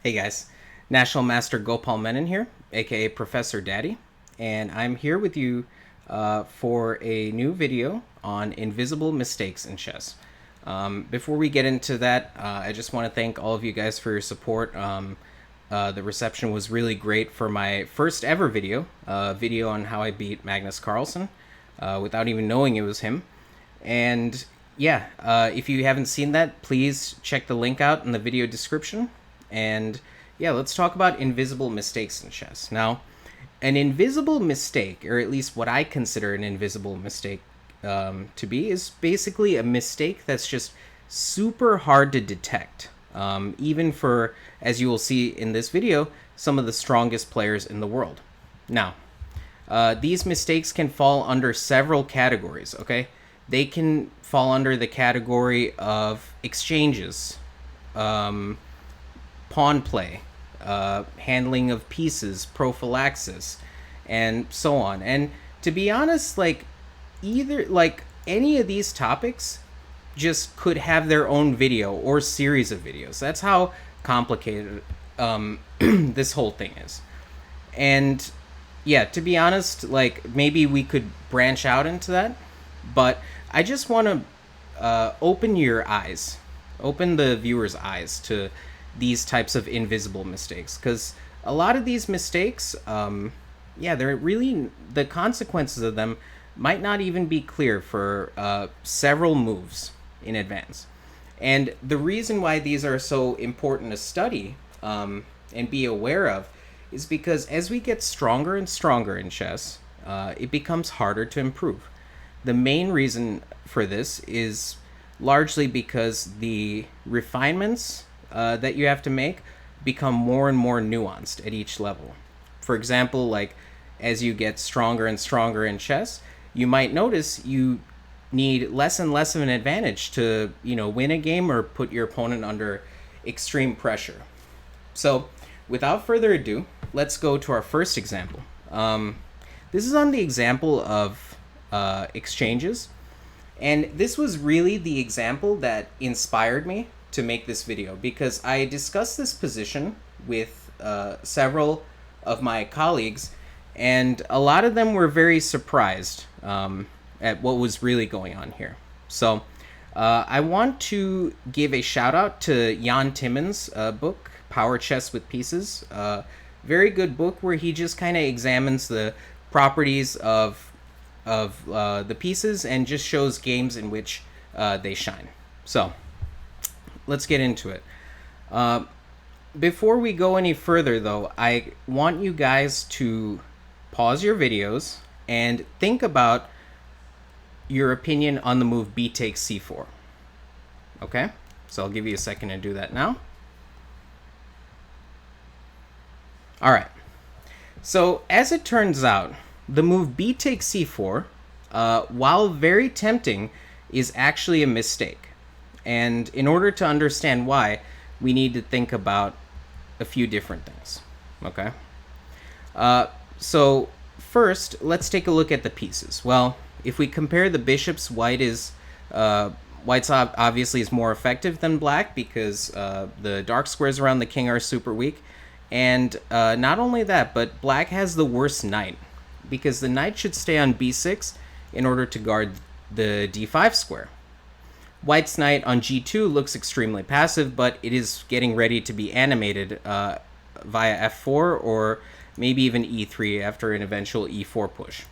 Hey guys, National Master Gopal Menon here, aka Professor Daddy, and I'm here with you for a new video on invisible mistakes in chess. Before we get into that, I just want to thank all of you guys for your support. The reception was really great for my first ever video, video on how I beat Magnus Carlsen, without even knowing it was him. And yeah, if you haven't seen that, please check the link out in the video description. And yeah, let's talk about invisible mistakes in chess. Now, an invisible mistake, or at least what I consider an invisible mistake to be, is basically a mistake that's just super hard to detect. Even for, as you will see in this video, some of the strongest players in the world. Now, these mistakes can fall under several categories, okay? They can fall under the category of exchanges, pawn play, handling of pieces, prophylaxis, and so on. And to be honest, any of these topics just could have their own video or series of videos. That's how complicated this whole thing is. And yeah, to be honest, maybe we could branch out into that, but I just want to open your eyes, open the viewer's eyes to these types of invisible mistakes, because a lot of these mistakes, they're really, the consequences of them might not even be clear for several moves in advance. And the reason why these are so important to study and be aware of is because as we get stronger and stronger in chess, it becomes harder to improve. The main reason for this is largely because the refinements that you have to make become more and more nuanced at each level. For example, as you get stronger and stronger in chess, you might notice you need less and less of an advantage to, win a game or put your opponent under extreme pressure. So, without further ado, let's go to our first example. This is on the example of exchanges, and this was really the example that inspired me to make this video, because I discussed this position with several of my colleagues, and a lot of them were very surprised at what was really going on here. So I want to give a shout out to Jan Timmen's book, Power Chess with Pieces. Very good book where he just kind of examines the properties of the pieces and just shows games in which they shine. So let's get into it. Before we go any further, though, I want you guys to pause your videos and think about your opinion on the move b takes c4. Okay? So I'll give you a second to do that now. All right. So as it turns out, the move b takes c4, while very tempting, is actually a mistake. And in order to understand why, we need to think about a few different things. Okay? So first, let's take a look at the pieces. Well, if we compare the bishops, white's obviously is more effective than black, because the dark squares around the king are super weak. And not only that, but black has the worst knight, because the knight should stay on b6 in order to guard the d5 square. White's knight on g2 looks extremely passive, but it is getting ready to be animated via f4 or maybe even e3 after an eventual e4 push.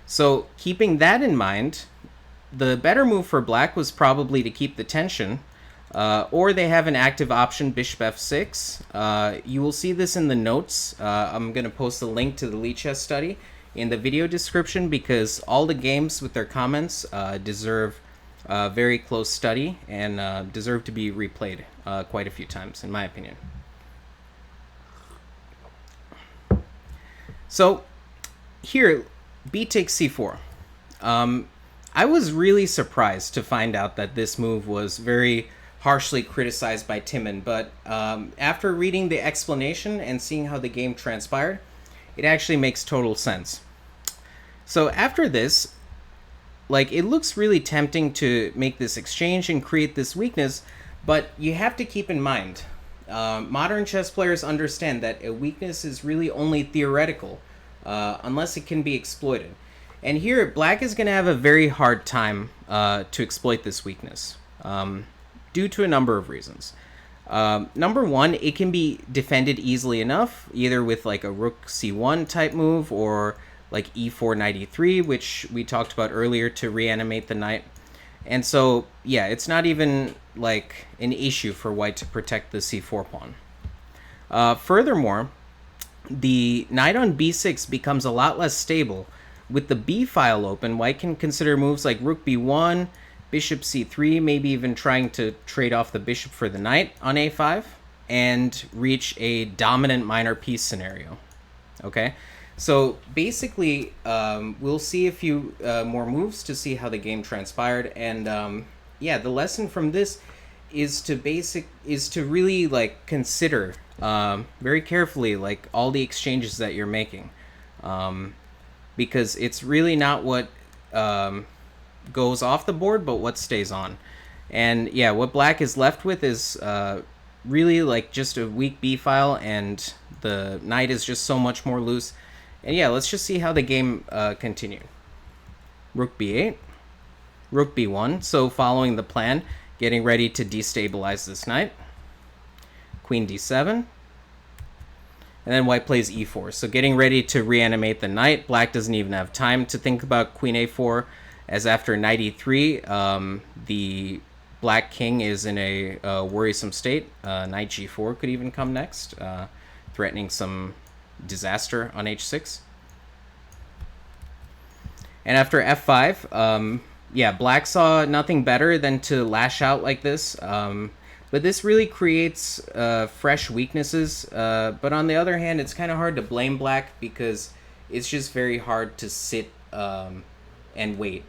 So keeping that in mind, the better move for black was probably to keep the tension, or they have an active option, bishop f6. You will see this in the notes. I'm going to post a link to the Lichess study in the video description, because all the games with their comments deserve very close study and deserve to be replayed quite a few times, in my opinion. So here, b takes c4. I was really surprised to find out that this move was very harshly criticized by Timmen, but after reading the explanation and seeing how the game transpired, it actually makes total sense. So after this, it looks really tempting to make this exchange and create this weakness, but you have to keep in mind, Modern chess players understand that a weakness is really only theoretical, unless it can be exploited. And here, black is going to have a very hard time to exploit this weakness, due to a number of reasons. Number one, it can be defended easily enough, either with like a rook c1 type move or like e4 knight e3, which we talked about earlier, to reanimate the knight. And so, yeah, it's not even like an issue for white to protect the c4 pawn. Furthermore, the knight on b6 becomes a lot less stable. With the b file open, white can consider moves like rook b1, bishop c3, maybe even trying to trade off the bishop for the knight on a5, and reach a dominant minor piece scenario. Okay, so basically, we'll see a few more moves to see how the game transpired, and yeah, the lesson from this is to really like consider very carefully like all the exchanges that you're making, because it's really not what goes off the board, but what stays on. And yeah, what black is left with is really like just a weak b file, and the knight is just so much more loose. And yeah, let's just see how the game continued. Rook b8, rook b1, so following the plan, getting ready to destabilize this knight. Queen d7, and then white plays e4, so getting ready to reanimate the knight. Black doesn't even have time to think about queen a4, as after knight e3, the black king is in a worrisome state. Knight g4 could even come next, threatening some disaster on h6. And after f5, yeah, black saw nothing better than to lash out like this. But this really creates fresh weaknesses. But on the other hand, it's kind of hard to blame black, because it's just very hard to sit and wait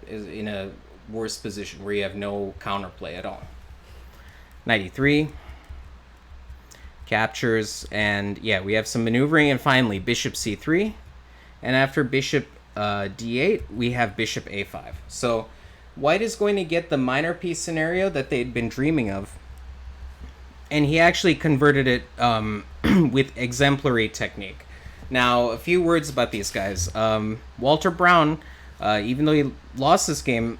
in a worse position where you have no counterplay at all. Knight e3 captures, and yeah, we have some maneuvering, and finally bishop c3, and after bishop d8, we have bishop a5. So white is going to get the minor piece scenario that they'd been dreaming of, and he actually converted it with exemplary technique. Now, a few words about these guys. Walter Brown, even though he lost this game,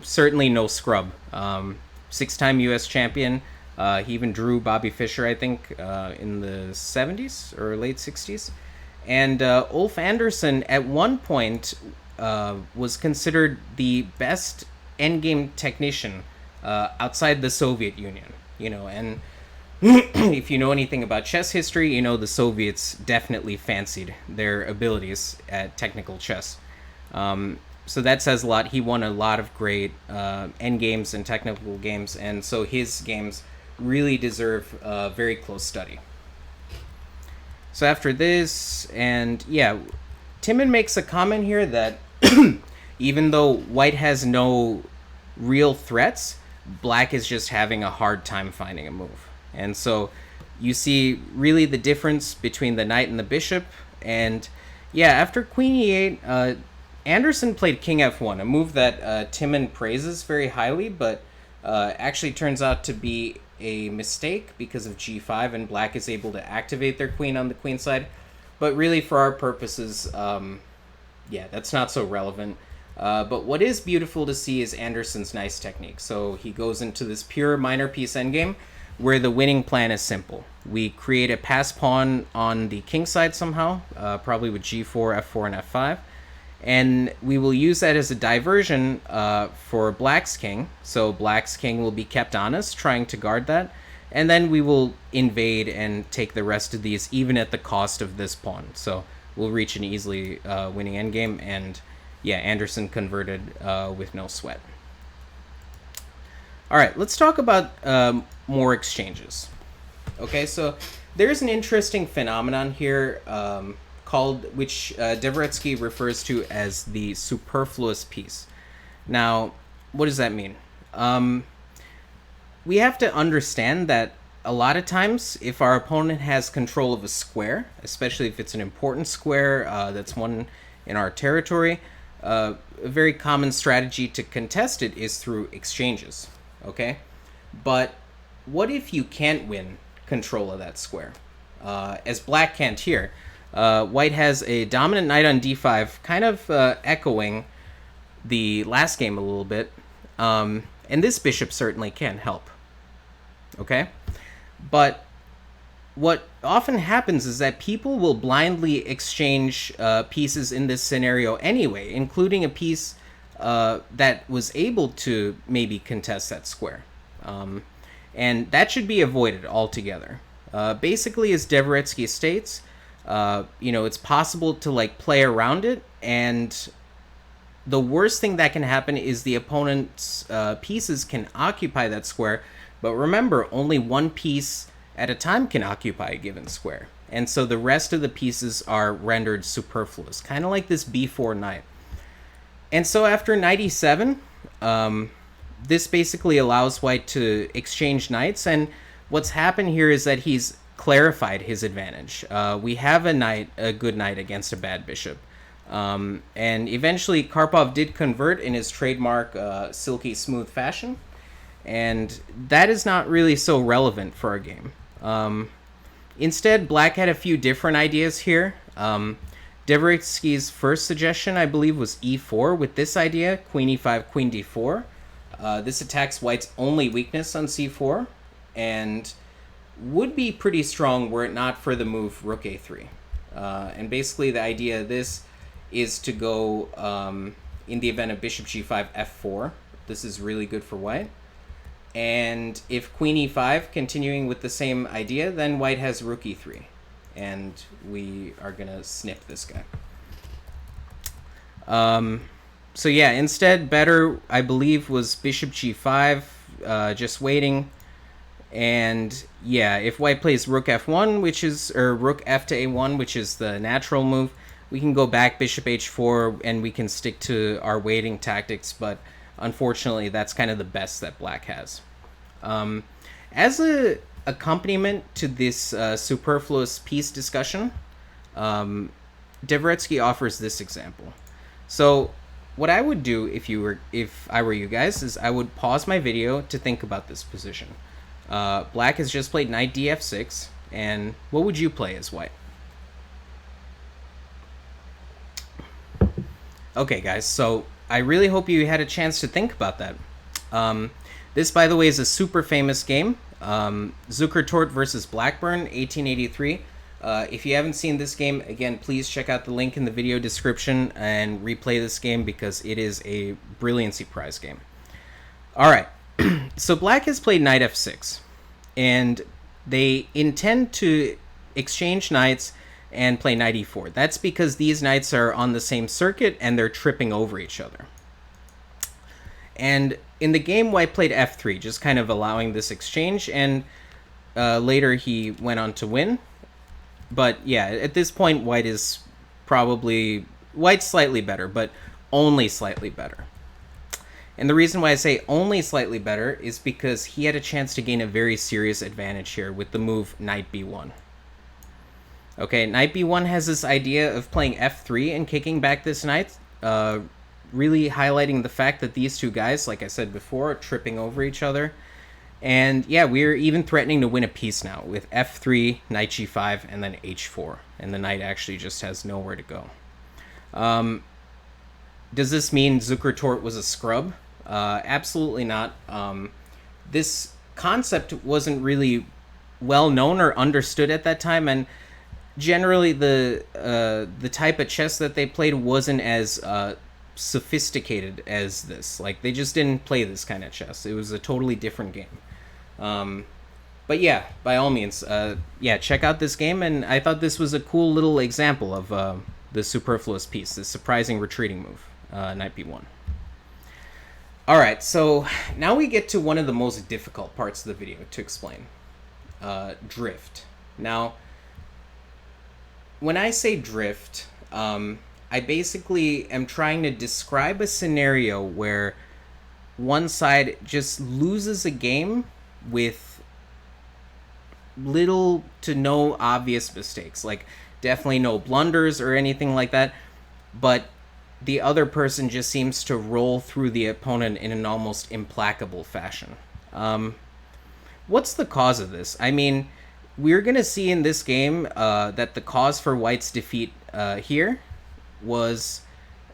certainly no scrub. 6-time U.S. champion. He even drew Bobby Fischer, I think, in the 70s or late 60s. And Ulf Andersson, at one point, was considered the best endgame technician outside the Soviet Union. You know, and if you know anything about chess history, you know the Soviets definitely fancied their abilities at technical chess. So that says a lot. He won a lot of great endgames and technical games, and so his games really deserve very close study. So after this, and yeah, Timon makes a comment here that even though white has no real threats, black is just having a hard time finding a move. And so you see really the difference between the knight and the bishop. And yeah, after queen e8, Anderson played king f1, a move that Timon praises very highly, but actually turns out to be a mistake because of g5, and black is able to activate their queen on the queen side. But really, for our purposes, yeah, that's not so relevant. But what is beautiful to see is Anderson's nice technique. So he goes into this pure minor piece endgame where the winning plan is simple. We create a pass pawn on the king side somehow, probably with g4, f4, and f5. And we will use that as a diversion for black's king. So black's king will be kept honest, trying to guard that. And then we will invade and take the rest of these, even at the cost of this pawn. So we'll reach an easily winning endgame. And yeah, Anderson converted with no sweat. All right, let's talk about more exchanges. Okay, so there's an interesting phenomenon here which Dvoretsky refers to as the superfluous piece. Now, what does that mean? We have to understand that a lot of times, if our opponent has control of a square, especially if it's an important square that's won in our territory, a very common strategy to contest it is through exchanges. Okay, but what if you can't win control of that square? As black can't here. White has a dominant knight on d5, kind of echoing the last game a little bit. And this bishop certainly can help. Okay? But what often happens is that people will blindly exchange pieces in this scenario anyway, including a piece that was able to maybe contest that square. And that should be avoided altogether. Basically, as Dvoretsky states, it's possible to like play around it, and the worst thing that can happen is the opponent's pieces can occupy that square, but remember, only one piece at a time can occupy a given square, and so the rest of the pieces are rendered superfluous, kind of like this b4 knight. And so after knight e7, this basically allows white to exchange knights, and what's happened here is that he's clarified his advantage. We have a good knight against a bad bishop. And eventually Karpov did convert in his trademark silky smooth fashion, and that is not really so relevant for our game. Instead, black had a few different ideas here. Dvoretsky's first suggestion, I believe, was e4 with this idea, queen e5, queen d4. This attacks white's only weakness on c4, and would be pretty strong were it not for the move rook a3. And basically the idea of this is to go, in the event of bishop g5, f4. This is really good for white. And if queen e5, continuing with the same idea, then white has rook e3. And we are going to snip this guy. So yeah, instead, better, I believe, was bishop g5, just waiting. And yeah, if white plays rook f1, or rook f to a1, which is the natural move, we can go back bishop h4 and we can stick to our waiting tactics, but unfortunately that's kind of the best that black has. As a accompaniment to this superfluous piece discussion, Dvoretsky offers this example. So what I would do if I were you guys is I would pause my video to think about this position. Black has just played knight df6, and what would you play as white? Okay, guys, so I really hope you had a chance to think about that. This, by the way, is a super famous game, Zukertort versus Blackburn, 1883. If you haven't seen this game, again, please check out the link in the video description and replay this game because it is a brilliancy prize game. All right, so black has played knight f6, and they intend to exchange knights and play knight e4. That's because these knights are on the same circuit and they're tripping over each other. And in the game, white played f3, just kind of allowing this exchange, and later he went on to win. But yeah, at this point, white's slightly better, but only slightly better. And the reason why I say only slightly better is because he had a chance to gain a very serious advantage here with the move knight b1. Okay, knight b1 has this idea of playing f3 and kicking back this knight, really highlighting the fact that these two guys, like I said before, are tripping over each other. And yeah, we're even threatening to win a piece now with f3, knight g5, and then h4. And the knight actually just has nowhere to go. Does this mean Zukertort was a scrub? Absolutely not. This concept wasn't really well known or understood at that time, and generally the type of chess that they played wasn't as sophisticated as this. Like, they just didn't play this kind of chess. It was a totally different game. But yeah, by all means, check out this game, and I thought this was a cool little example of the superfluous piece, the surprising retreating move, knight b1. All right, so now we get to one of the most difficult parts of the video to explain, drift. Now, when I say drift, I basically am trying to describe a scenario where one side just loses a game with little to no obvious mistakes, like definitely no blunders or anything like that, but the other person just seems to roll through the opponent in an almost implacable fashion. what's the cause of this? I mean, we're going to see in this game that the cause for White's defeat here was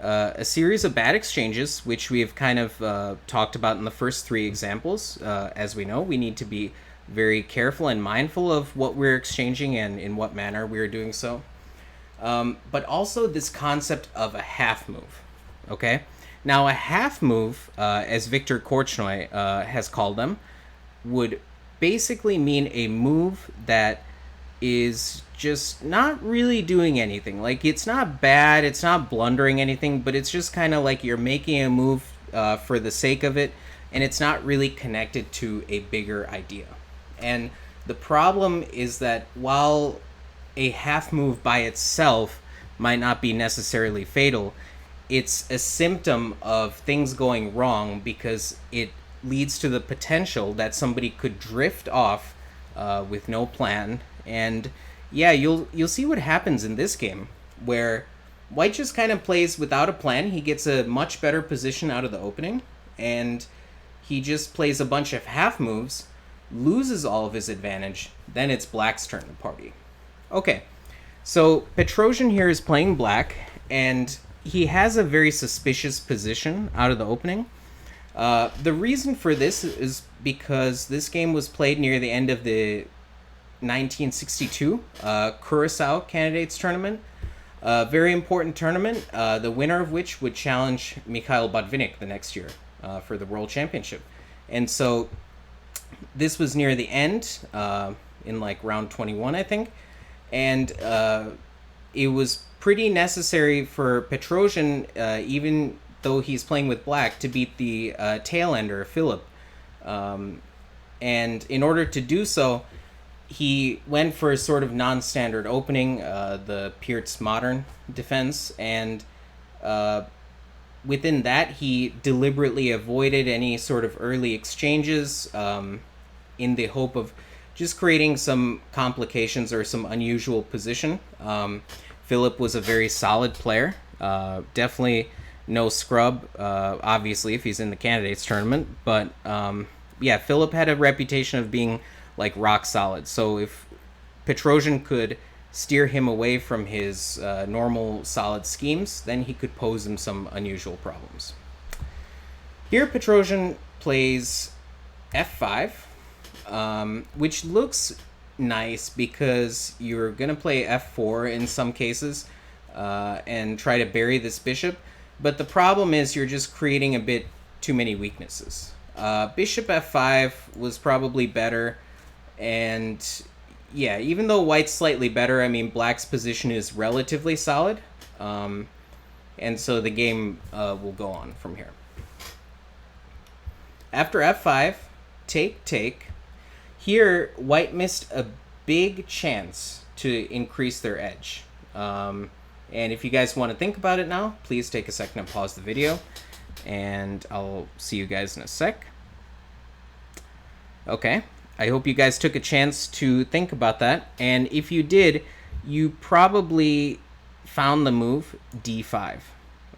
a series of bad exchanges, which we have kind of talked about in the first three examples. As we know, we need to be very careful and mindful of what we're exchanging and in what manner we're doing so. But also this concept of a half move. Okay? Now, a half move, as Victor Korchnoi has called them, would basically mean a move that is just not really doing anything. Like, it's not bad, it's not blundering anything, but it's just kind of like you're making a move for the sake of it, and it's not really connected to a bigger idea. And the problem is that while a half move by itself might not be necessarily fatal, it's a symptom of things going wrong because it leads to the potential that somebody could drift off with no plan. And yeah, you'll see what happens in this game, where White just kind of plays without a plan. He gets a much better position out of the opening, and he just plays a bunch of half moves, loses all of his advantage. Then it's Black's turn to party. Okay, so Petrosian here is playing Black, and he has a very suspicious position out of the opening. The reason for this is because this game was played near the end of the 1962 Curacao Candidates Tournament. A very important tournament, the winner of which would challenge Mikhail Botvinnik the next year for the World Championship. And so this was near the end, in like round 21, I think. And it was pretty necessary for Petrosian, even though he's playing with Black, to beat the tail-ender, Philip. And in order to do so, he went for a sort of non-standard opening, the Peart's Modern Defense, and within that, he deliberately avoided any sort of early exchanges in the hope of just creating some complications or some unusual position. Philip was a very solid player, definitely no scrub, obviously, if he's in the candidates tournament. But yeah, Philip had a reputation of being like rock solid. So if Petrosian could steer him away from his normal solid schemes, then he could pose him some unusual problems. Here, Petrosian plays f5, which looks nice because you're going to play f4 in some cases and try to bury this bishop. But the problem is you're just creating a bit too many weaknesses. Bishop f5 was probably better. And yeah, even though White's slightly better, I mean, Black's position is relatively solid. And so the game will go on from here. After f5, take. Here, White missed a big chance to increase their edge. And if you guys want to think about it now, please take a second and pause the video. And I'll see you guys in a sec. Okay. I hope you guys took a chance to think about that. And if you did, you probably found the move d5.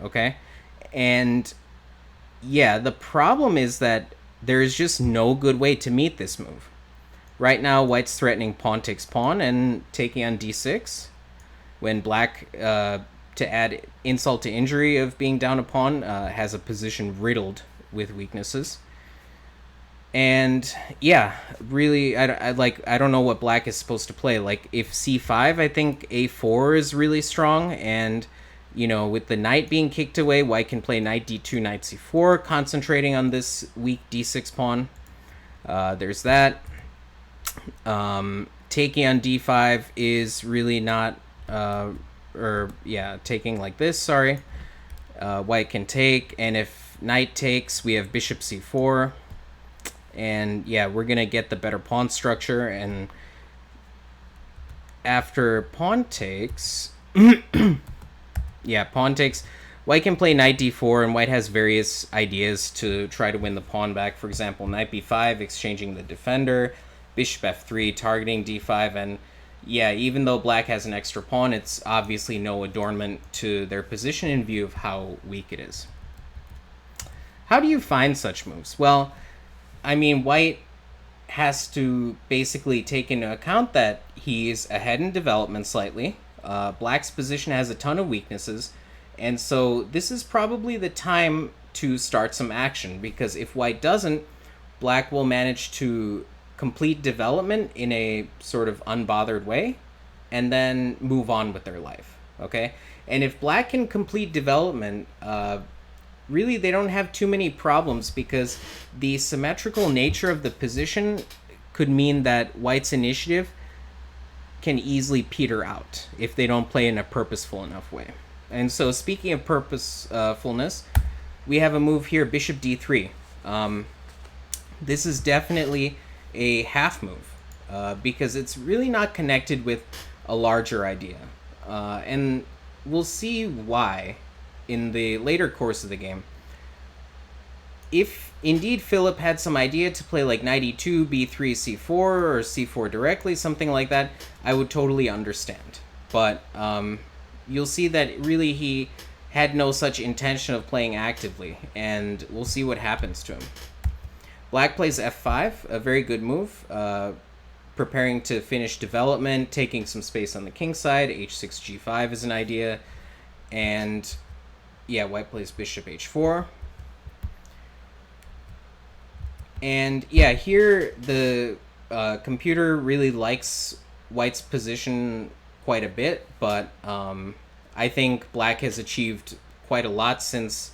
Okay? And yeah, the problem is that there's just no good way to meet this move. Right now, White's threatening pawn takes pawn and taking on d6. When Black, to add insult to injury of being down a pawn, has a position riddled with weaknesses. And yeah, really, I don't know what Black is supposed to play. Like, if c5, I think a4 is really strong, and you know, with the knight being kicked away, White can play knight d2, knight c4, concentrating on this weak d6 pawn. There's that. Taking on d5 is really not, taking like this, sorry. White can take, and if knight takes, we have bishop c4. And yeah, we're going to get the better pawn structure. And after pawn takes, pawn takes, White can play knight d4, and White has various ideas to try to win the pawn back. For example, knight b5, exchanging the defender, bishop f3, targeting d5, and yeah, even though Black has an extra pawn, it's obviously no adornment to their position in view of how weak it is. How do you find such moves? Well, I mean, White has to basically take into account that he's ahead in development slightly. Black's position has a ton of weaknesses, and so this is probably the time to start some action, because if white doesn't, black will manage to complete development in a sort of unbothered way and then move on with their life. Okay? And if black can complete development, really they don't have too many problems, because the symmetrical nature of the position could mean that white's initiative can easily peter out if they don't play in a purposeful enough way. And so, speaking of purposefulness, we have a move here, bishop d3. This is definitely a half move, because it's really not connected with a larger idea. And we'll see why in the later course of the game. If indeed Philip had some idea to play like knight e2, b3, c4, or c4 directly, something like that, I would totally understand. But you'll see that really he had no such intention of playing actively, and we'll see what happens to him. Black plays f5, a very good move, preparing to finish development, taking some space on the king side. h6, g5 is an idea, and yeah, white plays bishop h4. And yeah, here the computer really likes white's position quite a bit, but I think black has achieved quite a lot since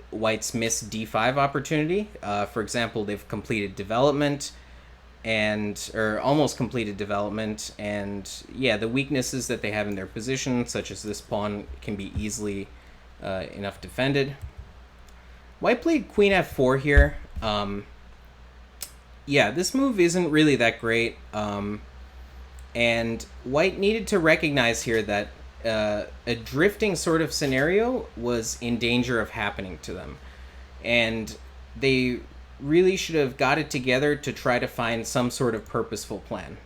white's missed d5 opportunity. For example, they've completed development, or almost completed development, and yeah, the weaknesses that they have in their position, such as this pawn, can be easily enough defended. White played queen f4 here. Yeah, this move isn't really that great, and white needed to recognize here that a drifting sort of scenario was in danger of happening to them, and they really should have got it together to try to find some sort of purposeful plan.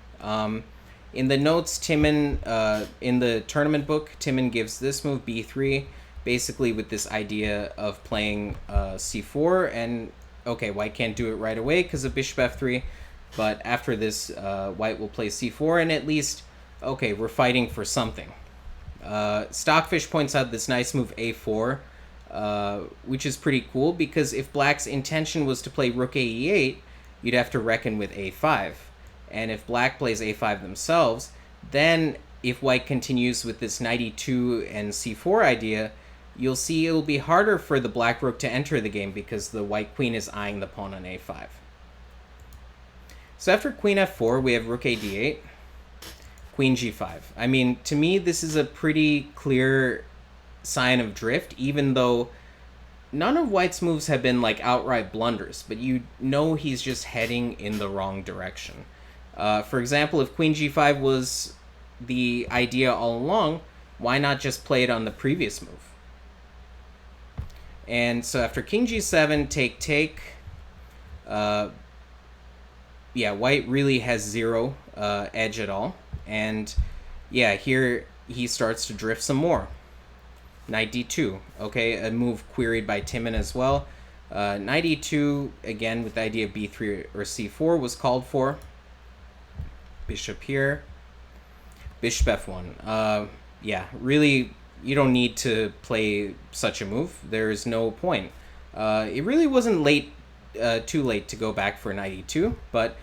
In the notes, Timon, in the tournament book, Timon gives this move b3, basically with this idea of playing c4, and okay, white can't do it right away because of bishop f3, but after this, white will play c4, and at least, okay, we're fighting for something. Stockfish points out this nice move a4, which is pretty cool, because if black's intention was to play rook a e8, you'd have to reckon with a5. And if black plays a5 themselves, then if white continues with this knight e2 and c4 idea, you'll see it'll be harder for the black rook to enter the game, because the white queen is eyeing the pawn on a5. So after queen f4, we have rook a d8, queen g5. I mean, to me, this is a pretty clear sign of drift, even though none of white's moves have been like outright blunders, but you know he's just heading in the wrong direction. For example, if queen g5 was the idea all along, why not just play it on the previous move? And so after king g7, take, yeah, white really has zero edge at all. And yeah, here he starts to drift some more. Knight d2, okay, a move queried by Timon as well. Knight e2, again with the idea of b3 or c4 was called for. Bishop here. Bishop f1. Yeah, really, you don't need to play such a move. There's no point. It really wasn't too late to go back for knight e2, but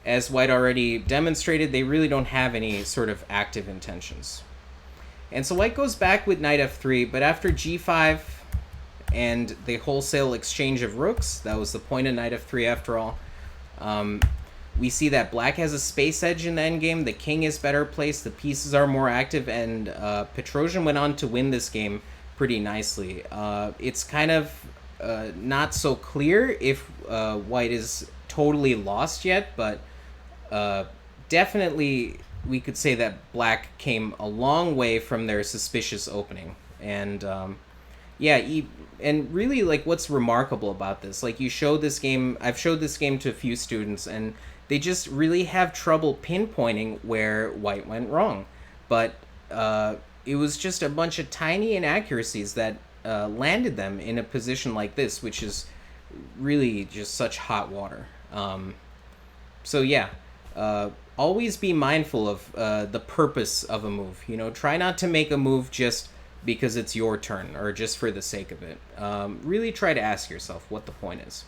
as white already demonstrated, they really don't have any sort of active intentions. And so white goes back with knight f3, but after g5 and the wholesale exchange of rooks, that was the point of knight f3 after all, we see that black has a space edge in the endgame, the king is better placed, the pieces are more active, and Petrosian went on to win this game pretty nicely. It's kind of not so clear if white is totally lost yet, but definitely we could say that black came a long way from their suspicious opening. And yeah, and really, like, what's remarkable about this, like, I've showed this game to a few students, and they just really have trouble pinpointing where white went wrong. But it was just a bunch of tiny inaccuracies that landed them in a position like this, which is really just such hot water. So yeah, always be mindful of the purpose of a move. You know, try not to make a move just because it's your turn or just for the sake of it. Really try to ask yourself what the point is.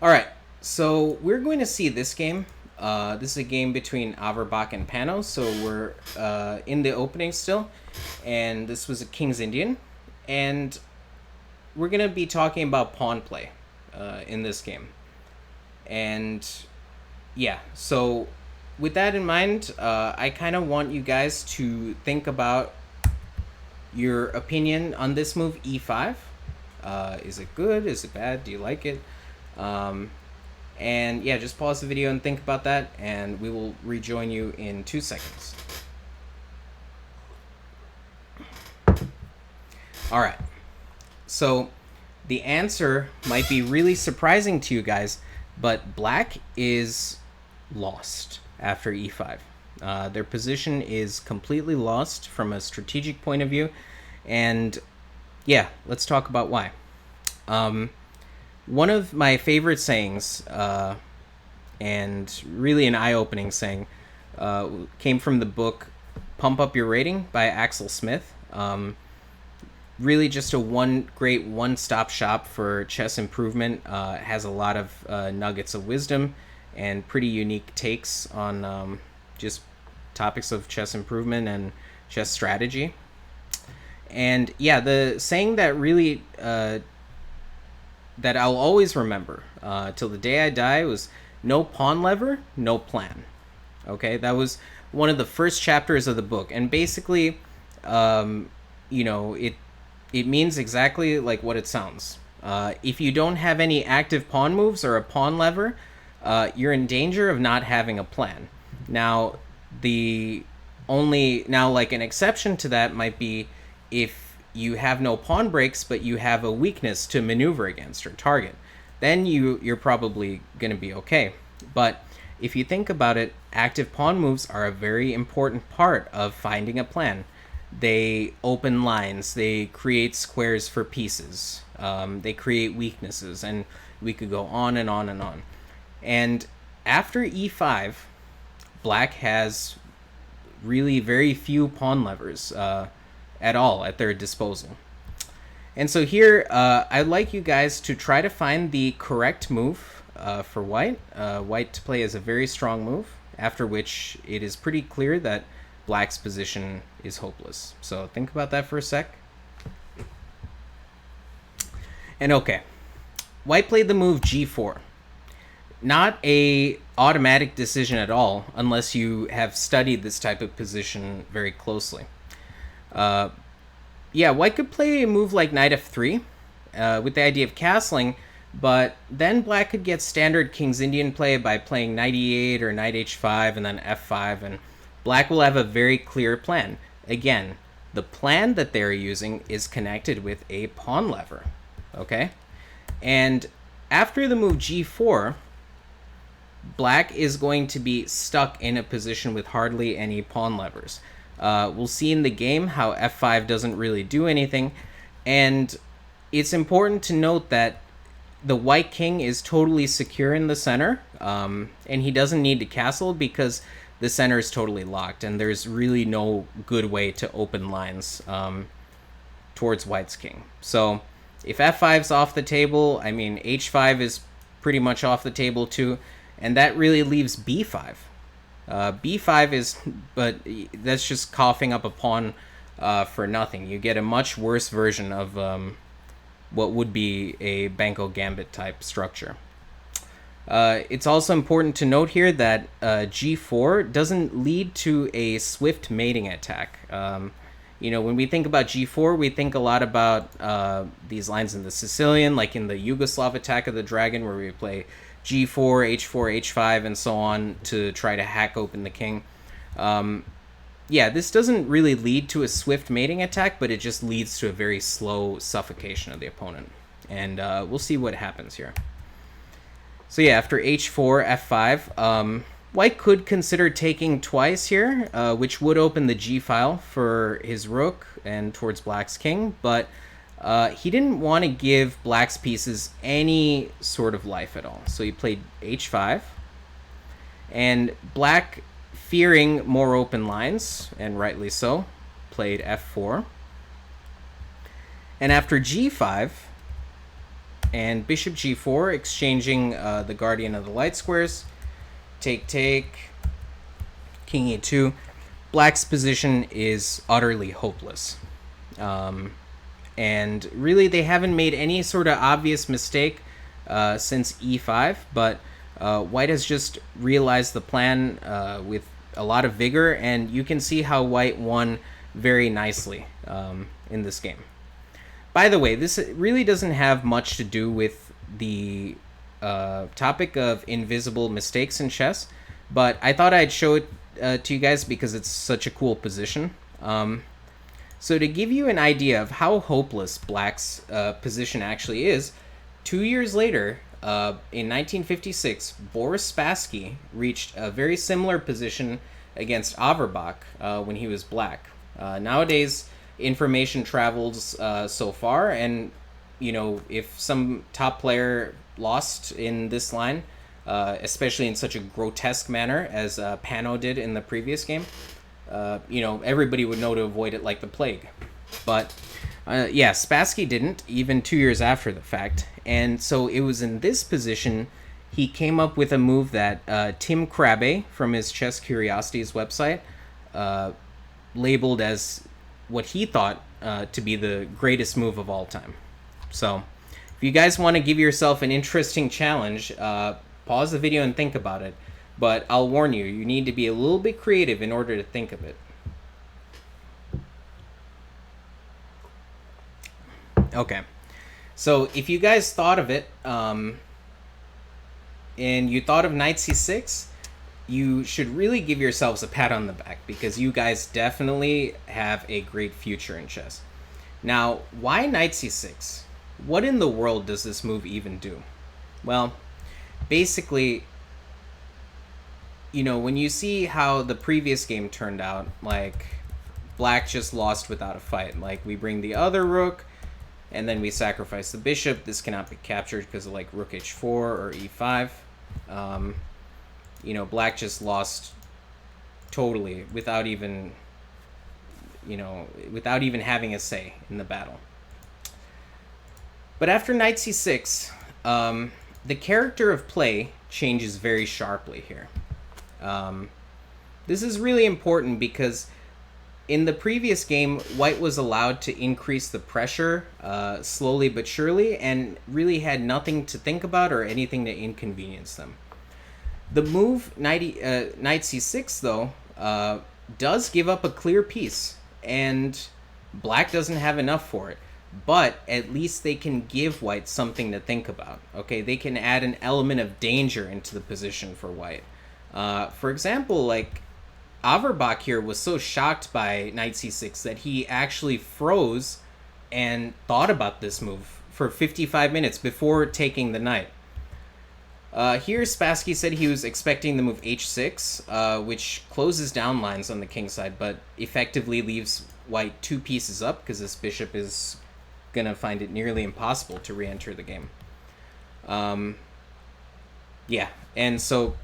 All right, so we're going to see this game. This is a game between Averbach and Panos, so we're in the opening still, and this was a King's Indian, and we're going to be talking about pawn play in this game. And yeah, so with that in mind, I kind of want you guys to think about your opinion on this move, e5. Is it good? Is it bad? Do you like it? And yeah, just pause the video and think about that, and we will rejoin you in 2 seconds. All right. So the answer might be really surprising to you guys, but black is lost after e5. Their position is completely lost from a strategic point of view, and yeah, let's talk about why. One of my favorite sayings, and really an eye-opening saying, came from the book Pump Up Your Rating by Axel Smith. Really just a great one-stop shop for chess improvement. Has a lot of nuggets of wisdom and pretty unique takes on just topics of chess improvement and chess strategy. And yeah, the saying that really that I'll always remember till the day I die was no pawn lever, no plan. Okay, that was one of the first chapters of the book, and basically, you know, it means exactly like what it sounds. If you don't have any active pawn moves or a pawn lever, you're in danger of not having a plan. Now, like an exception to that might be if you have no pawn breaks, but you have a weakness to maneuver against or target, then you're probably going to be okay. But if you think about it, active pawn moves are a very important part of finding a plan. They open lines, they create squares for pieces, they create weaknesses, and we could go on and on and on. And after e5, black has really very few pawn levers at all at their disposal. And so here, I'd like you guys to try to find the correct move for white. White to play is a very strong move, after which it is pretty clear that black's position is hopeless. So think about that for a sec. And okay, white played the move g4. Not a automatic decision at all, unless you have studied this type of position very closely. Yeah, white could play a move like knight f3 with the idea of castling, but then black could get standard King's Indian play by playing knight e8 or knight h5 and then f5, and black will have a very clear plan. Again, the plan that they're using is connected with a pawn lever, okay? And after the move g4, black is going to be stuck in a position with hardly any pawn levers. We'll see in the game how f5 doesn't really do anything, and it's important to note that the white king is totally secure in the center, and he doesn't need to castle because the center is totally locked, and there's really no good way to open lines towards white's king. So if f5's off the table, I mean h5 is pretty much off the table too, and that really leaves b5. B5 is, but that's just coughing up a pawn for nothing. You get a much worse version of what would be a Banco Gambit type structure. It's also important to note here that g4 doesn't lead to a swift mating attack. You know, when we think about g4, we think a lot about these lines in the Sicilian, like in the Yugoslav attack of the dragon, where we play g4, h4, h5, and so on to try to hack open the king. Yeah, this doesn't really lead to a swift mating attack, but it just leads to a very slow suffocation of the opponent. And we'll see what happens here. So yeah, after h4, f5, white could consider taking twice here, which would open the g file for his rook and towards black's king, but he didn't want to give black's pieces any sort of life at all. So he played h5, and black, fearing more open lines, and rightly so, played f4. And after g5 and bishop g4, exchanging the guardian of the light squares, take, king e2, black's position is utterly hopeless. And really, they haven't made any sort of obvious mistake since e5, but white has just realized the plan with a lot of vigor, and you can see how white won very nicely in this game. By the way, this really doesn't have much to do with the topic of invisible mistakes in chess, but I thought I'd show it to you guys because it's such a cool position. So to give you an idea of how hopeless black's position actually is, 2 years later, in 1956, Boris Spassky reached a very similar position against Averbach when he was black. Nowadays, information travels so far, and if some top player lost in this line, especially in such a grotesque manner as Pano did in the previous game, everybody would know to avoid it like the plague. But yeah, Spassky didn't, even 2 years after the fact. And so it was in this position he came up with a move that Tim Krabbe from his Chess Curiosities website labeled as what he thought to be the greatest move of all time. So if you guys want to give yourself an interesting challenge, pause the video and think about it. But I'll warn you, you need to be a little bit creative in order to think of it. Okay, so if you guys thought of it, and you thought of knight c6, you should really give yourselves a pat on the back, because you guys definitely have a great future in chess. Now, why knight c6? What in the world does this move even do? Well, basically, when you see how the previous game turned out, like, black just lost without a fight. Like, we bring the other rook, and then we sacrifice the bishop. This cannot be captured because of, like, rook h4 or e5. Black just lost totally without even having a say in the battle. But after knight c6, the character of play changes very sharply here. This is really important because in the previous game, white was allowed to increase the pressure slowly but surely, and really had nothing to think about or anything to inconvenience them. The move knight c6, though, does give up a clear piece, and black doesn't have enough for it. But at least they can give white something to think about. Okay, they can add an element of danger into the position for white. For example, like, Averbach here was so shocked by knight c6 that he actually froze and thought about this move for 55 minutes before taking the knight. Here, Spassky said he was expecting the move h6, which closes down lines on the king side, but effectively leaves white 2 pieces up, because this bishop is going to find it nearly impossible to re-enter the game. Yeah, and so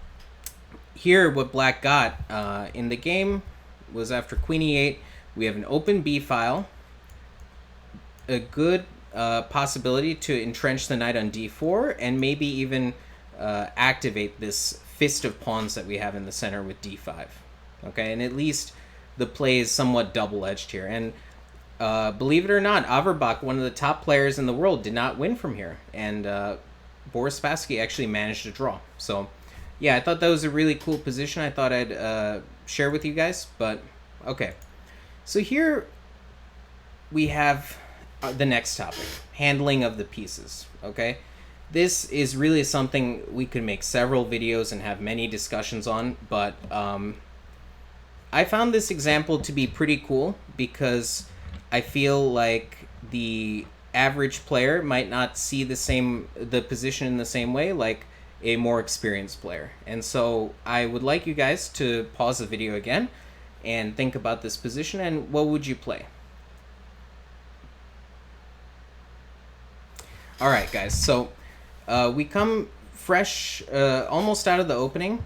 here what black got in the game was, after queen e8, we have an open b file, a good possibility to entrench the knight on d4, and maybe even activate this fist of pawns that we have in the center with d5. Okay, and at least the play is somewhat double-edged here. And believe it or not, Averbach, one of the top players in the world, did not win from here, and Boris Spassky actually managed to draw. So yeah, I thought that was a really cool position. I thought I'd share with you guys. But okay, so here we have the next topic, handling of the pieces. Okay, this is really something we could make several videos and have many discussions on, but I found this example to be pretty cool because I feel like the average player might not see the position in the same way like a more experienced player. And so I would like you guys to pause the video again and think about this position and what would you play. All right, guys. So we come fresh, almost out of the opening.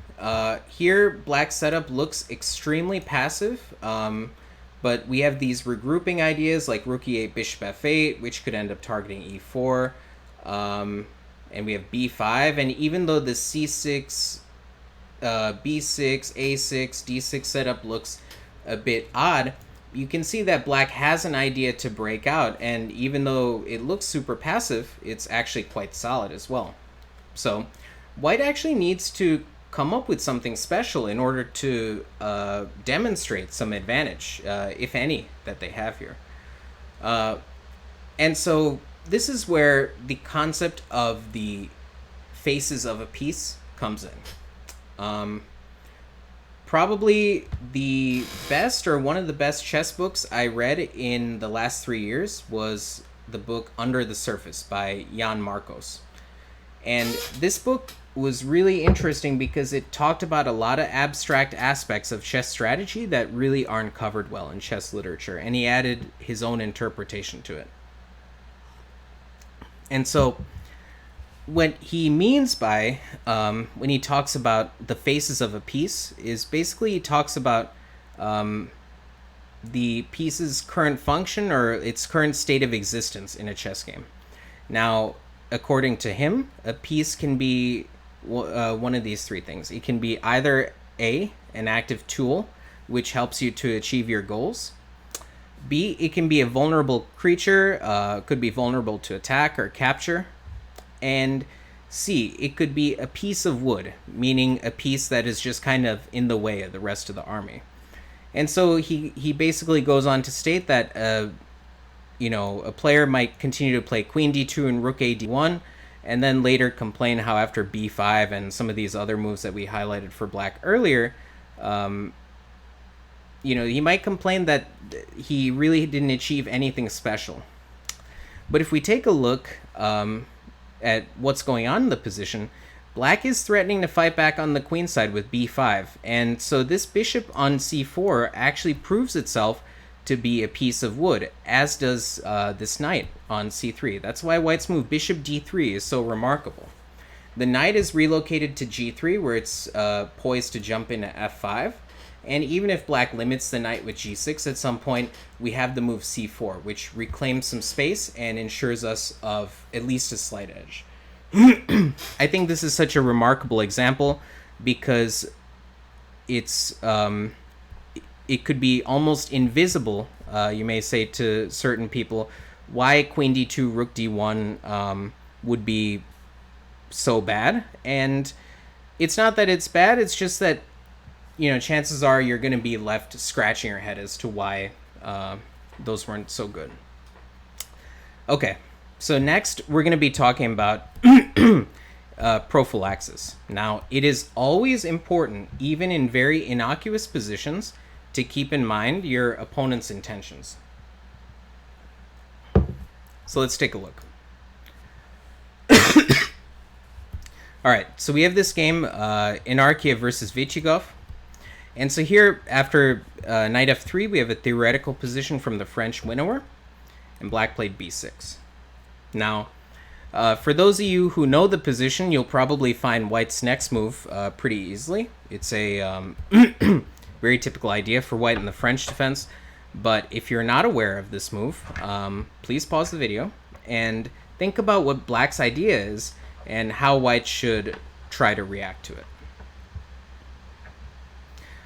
Here, black setup looks extremely passive, but we have these regrouping ideas like rook e8, bishop f8, which could end up targeting e4, and we have b5. And even though the c6, b6, a6, d6 setup looks a bit odd, you can see that black has an idea to break out, and even though it looks super passive, it's actually quite solid as well. So white actually needs to come up with something special in order to demonstrate some advantage, if any, that they have here. And so this is where the concept of the faces of a piece comes in. Probably the best, or one of the best chess books I read in the last 3 years was the book Under the Surface by Jan Marcos. And this book was really interesting because it talked about a lot of abstract aspects of chess strategy that really aren't covered well in chess literature, and he added his own interpretation to it. And so what he means by when he talks about the faces of a piece is basically he talks about the piece's current function or its current state of existence in a chess game. Now, according to him, a piece can be one of these three things. It can be either A, an active tool, which helps you to achieve your goals. B, it can be a vulnerable creature, could be vulnerable to attack or capture. And C, it could be a piece of wood, meaning a piece that is just kind of in the way of the rest of the army. And so he basically goes on to state that a player might continue to play queen d2 and rook a d1, and then later complain how after b5 and some of these other moves that we highlighted for black earlier, he might complain that he really didn't achieve anything special. But if we take a look at what's going on in the position, black is threatening to fight back on the queen side with b5, and so this bishop on c4 actually proves itself to be a piece of wood, as does this knight on c3. That's why white's move bishop d3 is so remarkable. The knight is relocated to g3, where it's poised to jump into f5, and even if black limits the knight with g6 at some point, we have the move c4, which reclaims some space and ensures us of at least a slight edge. I think this is such a remarkable example because it's it could be almost invisible, you may say, to certain people, why queen d2, rook d1 would be so bad. And it's not that it's bad, it's just that, chances are you're going to be left scratching your head as to why those weren't so good. Okay, so next we're going to be talking about prophylaxis. Now, it is always important, even in very innocuous positions, to keep in mind your opponent's intentions. So let's take a look. All right, so we have this game, Inarkia versus Vychigov. And so here, after knight f3, we have a theoretical position from the French winnower, and black played b6. Now, for those of you who know the position, you'll probably find white's next move pretty easily. It's a very typical idea for white in the French defense. But if you're not aware of this move, please pause the video and think about what black's idea is and how white should try to react to it.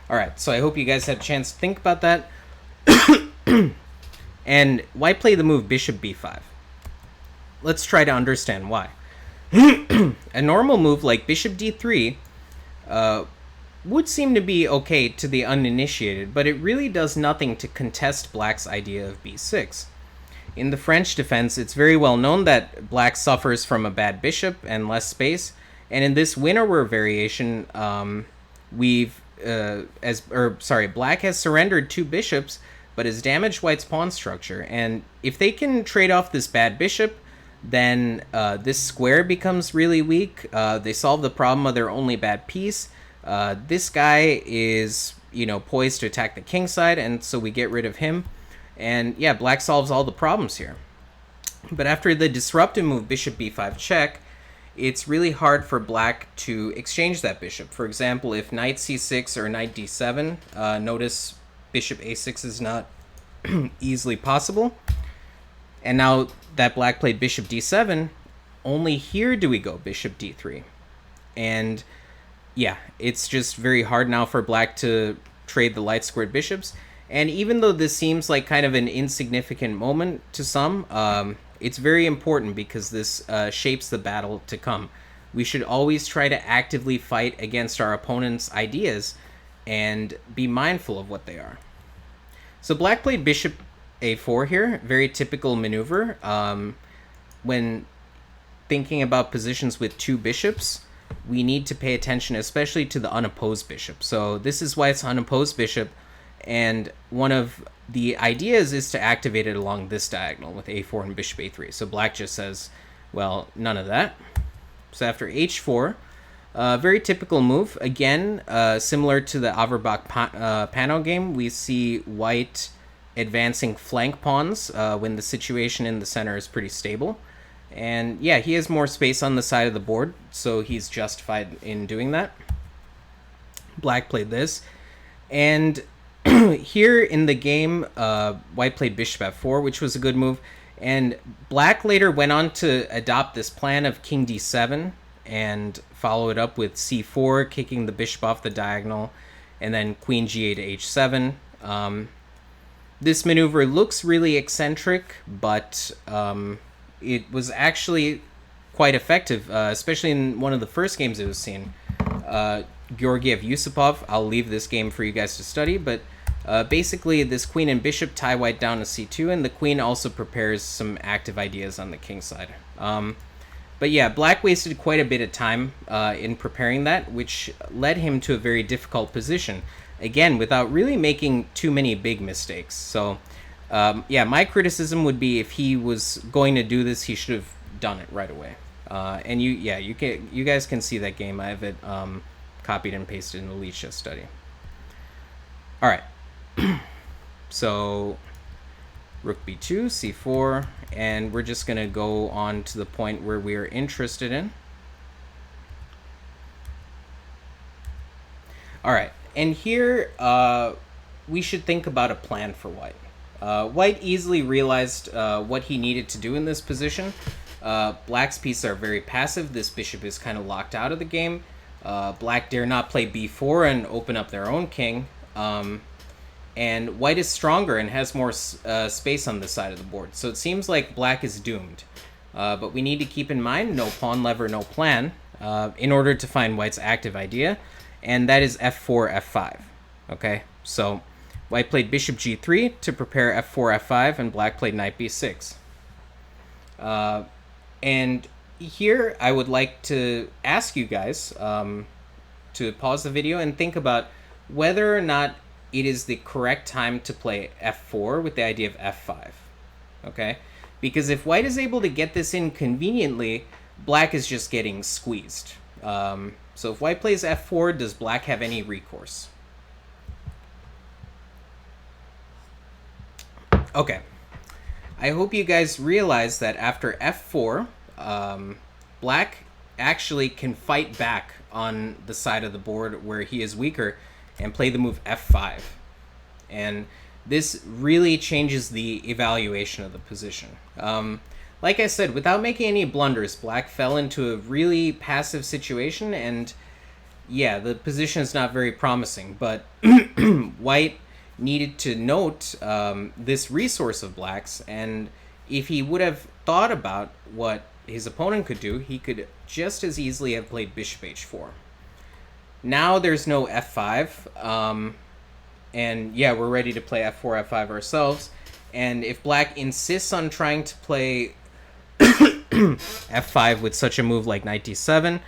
All right, so I hope you guys had a chance to think about that. And white played the move bishop b5. Let's try to understand why. A normal move like bishop d3 would seem to be okay to the uninitiated, but it really does nothing to contest black's idea of b6. In the French defense, it's very well known that black suffers from a bad bishop and less space, and in this winnower variation, black has surrendered 2 bishops, but has damaged white's pawn structure, and if they can trade off this bad bishop, then this square becomes really weak. They solve the problem of their only bad piece. This guy is, poised to attack the king side, and so we get rid of him. And yeah, black solves all the problems here. But after the disruptive move bishop b5 check, it's really hard for black to exchange that bishop. For example, if knight c6 or knight d7, notice bishop a6 is not easily possible. And now that black played bishop d7, only here do we go bishop d3. And yeah, it's just very hard now for black to trade the light squared bishops. And even though this seems like kind of an insignificant moment to some, it's very important because this shapes the battle to come. We should always try to actively fight against our opponent's ideas and be mindful of what they are. So black played bishop a4 here, very typical maneuver. When thinking about positions with two bishops, we need to pay attention especially to the unopposed bishop. So this is why it's unopposed bishop, and one of the ideas is to activate it along this diagonal with a4 and bishop a3. So black just says, well, none of that. So after h4, very typical move. Again, similar to the Averbach Pano game, we see white advancing flank pawns when the situation in the center is pretty stable. And yeah, he has more space on the side of the board, so he's justified in doing that. Black played this. And here in the game, white played bishop f4, which was a good move. And black later went on to adopt this plan of king d7 and follow it up with c4, kicking the bishop off the diagonal, and then queen g8 to h7. This maneuver looks really eccentric, but it was actually quite effective, especially in one of the first games it was seen. Georgiev Yusupov, I'll leave this game for you guys to study, but basically this queen and bishop tie white down to c2, and the queen also prepares some active ideas on the king side. But yeah, black wasted quite a bit of time in preparing that, which led him to a very difficult position. Again, without really making too many big mistakes. So yeah, my criticism would be if he was going to do this, he should have done it right away. And you guys can see that game. I have it copied and pasted in the lead chess study. All right. So rook b2, c4, and we're just going to go on to the point where we are interested in. All right. And here we should think about a plan for white. White easily realized what he needed to do in this position. Black's pieces are very passive. This bishop is kind of locked out of the game. Black dare not play b4 and open up their own king. And white is stronger and has more space on this side of the board. So it seems like black is doomed. But we need to keep in mind, no pawn lever, no plan, in order to find white's active idea. And that is f4, f5. Okay, so white played bishop g3 to prepare f4, f5, and black played knight b6. And here I would like to ask you guys to pause the video and think about whether or not it is the correct time to play f4 with the idea of f5. Okay, because if white is able to get this in conveniently, black is just getting squeezed. So if white plays f4, does black have any recourse? Okay. I hope you guys realize that after f4, black actually can fight back on the side of the board where he is weaker and play the move f5. And this really changes the evaluation of the position. Like I said, without making any blunders, black fell into a really passive situation, and yeah, the position is not very promising, but white needed to note this resource of black's, and if he would have thought about what his opponent could do, he could just as easily have played bishop h4. Now there's no f5, and yeah, we're ready to play f4, f5 ourselves, and if black insists on trying to play f5 with such a move like knight d7,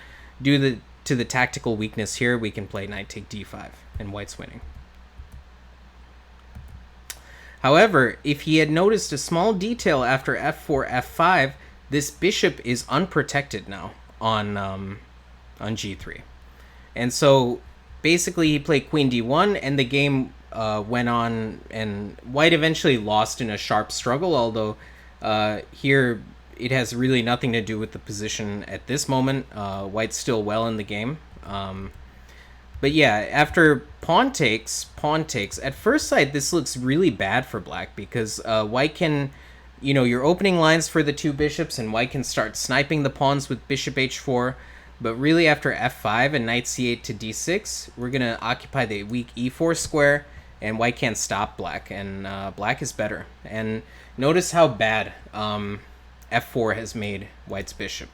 due to the tactical weakness here, we can play knight take d5, and white's winning. However, if he had noticed a small detail after f4, f5, this bishop is unprotected now on g3. And so basically he played queen d1, and the game went on, and white eventually lost in a sharp struggle, although Here, it has really nothing to do with the position at this moment. White's still well in the game. But yeah, after pawn takes, at first sight, this looks really bad for black because white can, you're opening lines for the two bishops, and white can start sniping the pawns with bishop h4. But really, after f5 and knight c8 to d6, we're going to occupy the weak e4 square, and white can't stop black, and black is better. And notice how bad f4 has made white's bishop.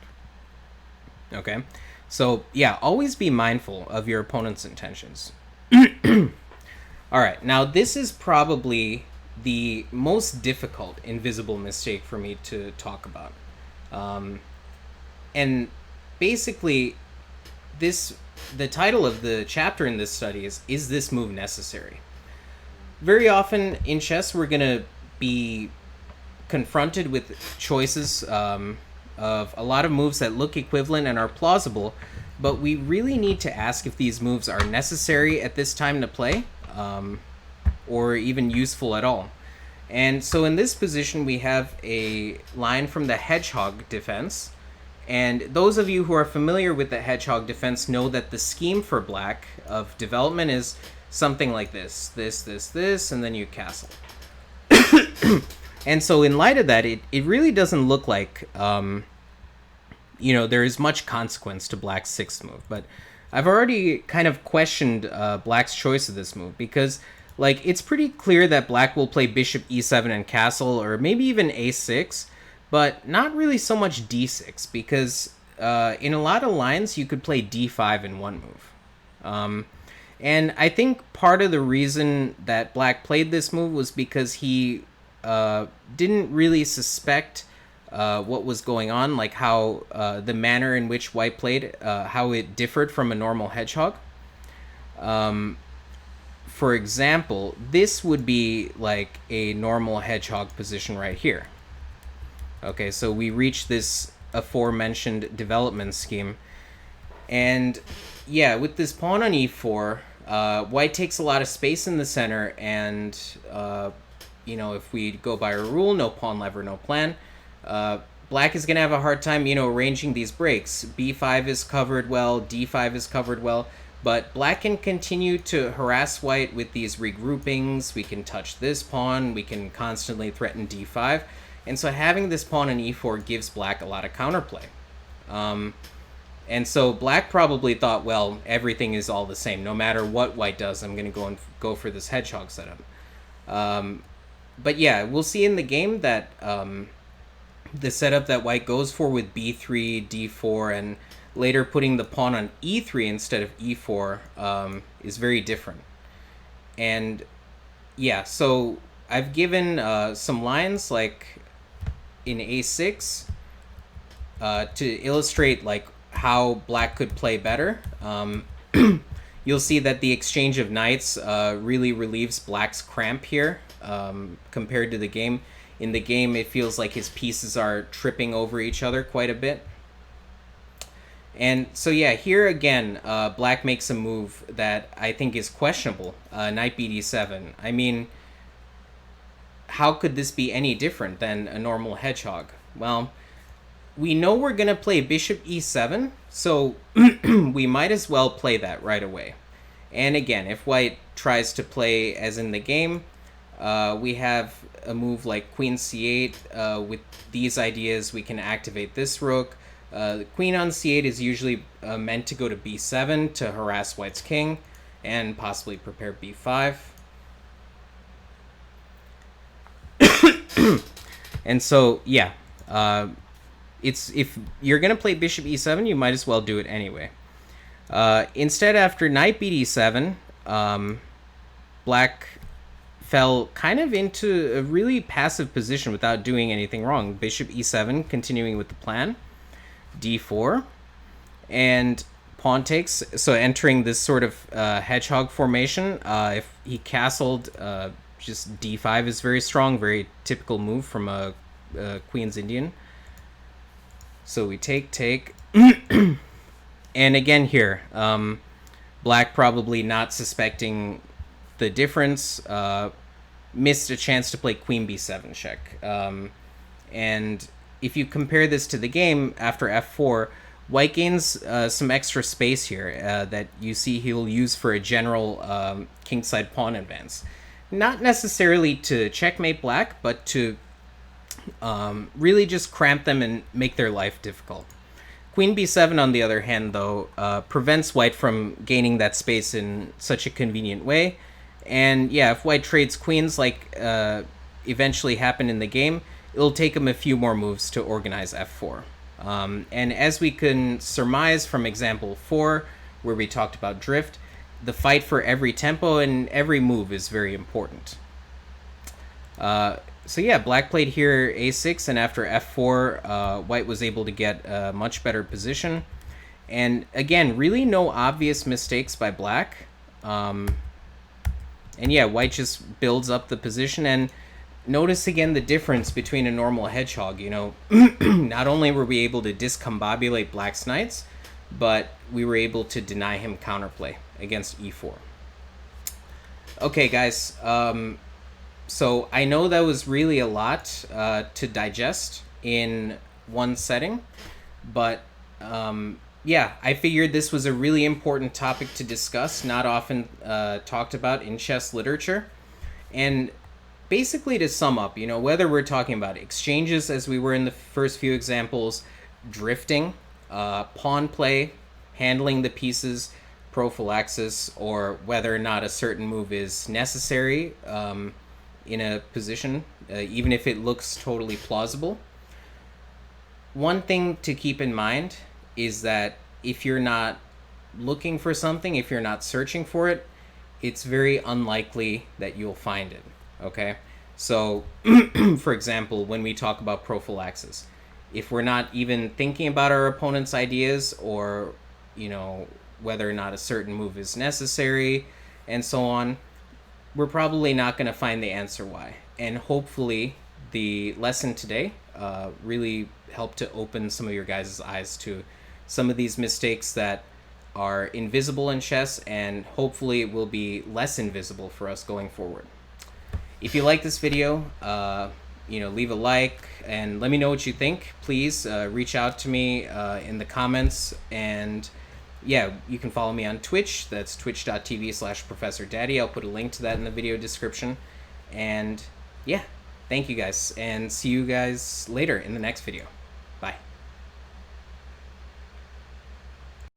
Okay? So, yeah, always be mindful of your opponent's intentions. All right, now this is probably the most difficult invisible mistake for me to talk about. And basically, the title of the chapter in this study is this move necessary? Very often in chess, we're going to be confronted with choices of a lot of moves that look equivalent and are plausible, but we really need to ask if these moves are necessary at this time to play, or even useful at all. And so in this position, we have a line from the Hedgehog Defense. And those of you who are familiar with the Hedgehog Defense know that the scheme for black of development is something like this, and then you castle. And so in light of that, it really doesn't look like, there is much consequence to black's sixth move. But I've already kind of questioned black's choice of this move because, it's pretty clear that black will play bishop e7 and castle, or maybe even a6, but not really so much d6 because in a lot of lines, you could play d5 in one move. And I think part of the reason that black played this move was because he didn't really suspect what was going on, like how the manner in which white played, how it differed from a normal hedgehog. For example, this would be like a normal hedgehog position right here. Okay, so we reach this aforementioned development scheme. And yeah, with this pawn on e4, white takes a lot of space in the center, and if we go by our rule, no pawn lever, no plan, black is going to have a hard time, arranging these breaks. b5 is covered well, d5 is covered well, but black can continue to harass white with these regroupings. We can touch this pawn, we can constantly threaten d5, and so having this pawn on e4 gives black a lot of counterplay. And so black probably thought, well, everything is all the same. No matter what white does, I'm going to go for this hedgehog setup. But yeah, we'll see in the game that the setup that white goes for with b3, d4, and later putting the pawn on e3 instead of e4 is very different. And yeah, so I've given some lines like in a6 to illustrate how black could play better. You'll see that the exchange of knights really relieves black's cramp here compared to the game. In the game, it feels like his pieces are tripping over each other quite a bit. And so yeah, here again, black makes a move that I think is questionable, knight bd7. I mean, how could this be any different than a normal hedgehog? Well, we know we're going to play bishop e7, so we might as well play that right away. And again, if white tries to play as in the game, we have a move like queen c8. With these ideas, we can activate this rook. The queen on c8 is usually meant to go to b7 to harass white's king and possibly prepare b5. And so, yeah, if you're going to play bishop e7, you might as well do it anyway. Instead, after knight bd7, black fell kind of into a really passive position without doing anything wrong. Bishop e7, continuing with the plan. d4, and pawn takes, so entering this sort of hedgehog formation. If he castled, just d5 is very strong, very typical move from a Queen's Indian. So we take. And again here, black probably not suspecting the difference, missed a chance to play queen b7 check. And if you compare this to the game, after f4, white gains some extra space here that you see he'll use for a general kingside pawn advance. Not necessarily to checkmate black, but to really just cramp them and make their life difficult. Queen b7, on the other hand, though, prevents white from gaining that space in such a convenient way. And yeah, if white trades queens like eventually happen in the game, it'll take him a few more moves to organize f4. And as we can surmise from example 4, where we talked about drift, the fight for every tempo and every move is very important. So yeah, black played here a6, and after f4, white was able to get a much better position. And again, really no obvious mistakes by black. And yeah, white just builds up the position. And notice again the difference between a normal hedgehog. You know, not only were we able to discombobulate black's knights, but we were able to deny him counterplay against e4. Okay, guys. So I know that was really a lot to digest in one setting, but yeah, I figured this was a really important topic to discuss, not often talked about in chess literature. And basically, to sum up, you know, whether we're talking about exchanges, as we were in the first few examples, drifting, pawn play, handling the pieces, prophylaxis, or whether or not a certain move is necessary in a position, even if it looks totally plausible. One thing to keep in mind is that if you're not looking for something, if you're not searching for it, it's very unlikely that you'll find it, okay? So, for example, when we talk about prophylaxis, if we're not even thinking about our opponent's ideas, or, you know, whether or not a certain move is necessary, and so on, we're probably not going to find the answer why. And hopefully the lesson today really helped to open some of your guys' eyes to some of these mistakes that are invisible in chess, and hopefully it will be less invisible for us going forward. If you like this video, you know, leave a like and let me know what you think. Please reach out to me in the comments, and yeah, you can follow me on Twitch. That's twitch.tv/ProfessorDaddy. I'll put a link to that in the video description. And yeah, thank you guys, and see you guys later in the next video. Bye.